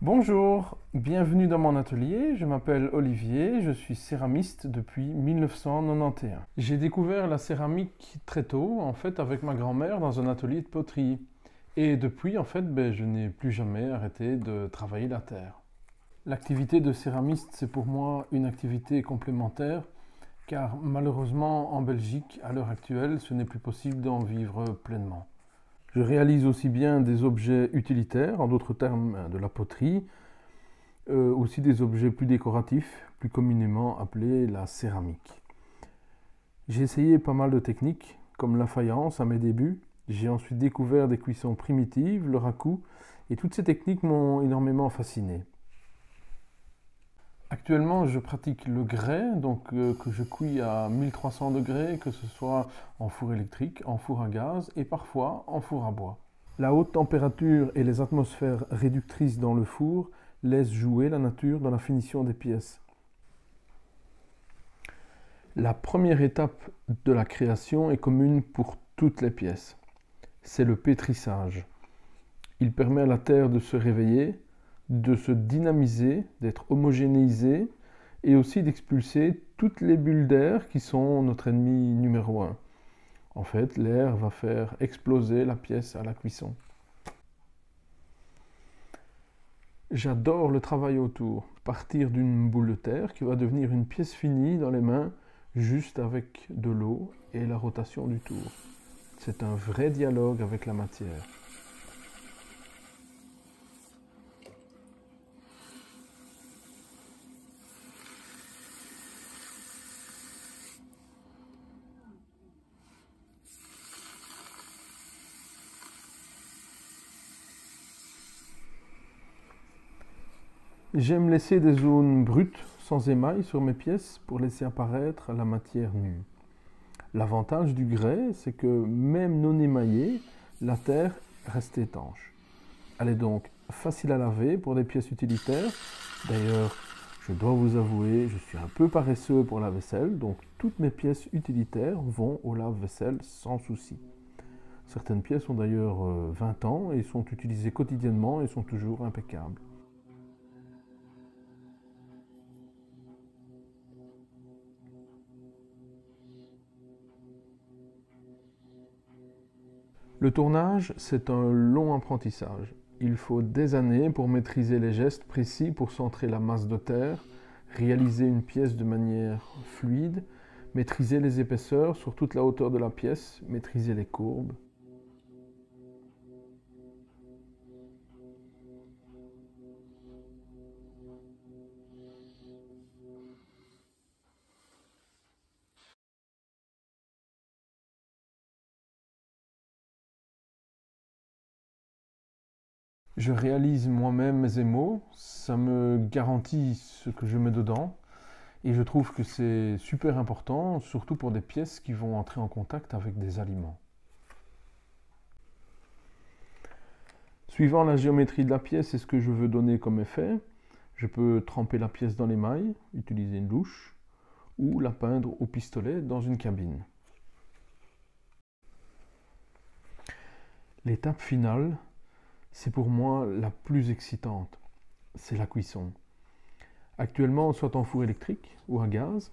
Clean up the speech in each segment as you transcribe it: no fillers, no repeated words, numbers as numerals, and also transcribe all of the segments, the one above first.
Bonjour, bienvenue dans mon atelier, je m'appelle Olivier, je suis céramiste depuis 1991. J'ai découvert la céramique très tôt, en fait, avec ma grand-mère dans un atelier de poterie. Et depuis, en fait, je n'ai plus jamais arrêté de travailler la terre. L'activité de céramiste, c'est pour moi une activité complémentaire, car malheureusement, en Belgique, à l'heure actuelle, ce n'est plus possible d'en vivre pleinement. Je réalise aussi bien des objets utilitaires, en d'autres termes de la poterie, aussi des objets plus décoratifs, plus communément appelés la céramique. J'ai essayé pas mal de techniques, comme la faïence à mes débuts. J'ai ensuite découvert des cuissons primitives, le raku, et toutes ces techniques m'ont énormément fasciné. Actuellement, je pratique le grès, que je cuis à 1300 degrés, que ce soit en four électrique, en four à gaz et parfois en four à bois. La haute température et les atmosphères réductrices dans le four laissent jouer la nature dans la finition des pièces. La première étape de la création est commune pour toutes les pièces. C'est le pétrissage. Il permet à la terre de se réveiller, de se dynamiser, d'être homogénéisée et aussi d'expulser toutes les bulles d'air qui sont notre ennemi numéro un. En fait, l'air va faire exploser la pièce à la cuisson. J'adore le travail autour. Partir d'une boule de terre qui va devenir une pièce finie dans les mains, juste avec de l'eau et la rotation du tour. C'est un vrai dialogue avec la matière. J'aime laisser des zones brutes, sans émail, sur mes pièces pour laisser apparaître la matière nue. L'avantage du grès, c'est que même non émaillée, la terre reste étanche. Elle est donc facile à laver pour des pièces utilitaires. D'ailleurs, je dois vous avouer, je suis un peu paresseux pour la vaisselle, donc toutes mes pièces utilitaires vont au lave-vaisselle sans souci. Certaines pièces ont d'ailleurs 20 ans et sont utilisées quotidiennement et sont toujours impeccables. Le tournage, c'est un long apprentissage. Il faut des années pour maîtriser les gestes précis pour centrer la masse de terre, réaliser une pièce de manière fluide, maîtriser les épaisseurs sur toute la hauteur de la pièce, maîtriser les courbes. Je réalise moi-même mes émaux, ça me garantit ce que je mets dedans et je trouve que c'est super important, surtout pour des pièces qui vont entrer en contact avec des aliments. Suivant la géométrie de la pièce et ce que je veux donner comme effet, je peux tremper la pièce dans l'émail, utiliser une louche, ou la peindre au pistolet dans une cabine. L'étape finale, c'est pour moi la plus excitante, c'est la cuisson. Actuellement, soit en four électrique ou à gaz,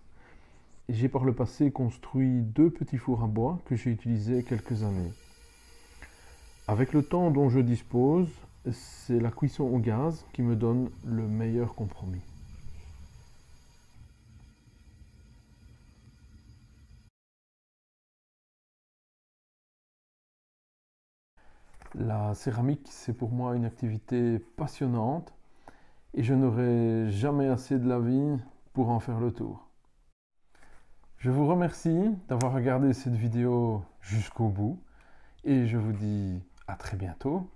et j'ai par le passé construit 2 petits fours à bois que j'ai utilisés quelques années. Avec le temps dont je dispose, c'est la cuisson au gaz qui me donne le meilleur compromis. La céramique, c'est pour moi une activité passionnante et je n'aurai jamais assez de la vie pour en faire le tour. Je vous remercie d'avoir regardé cette vidéo jusqu'au bout et je vous dis à très bientôt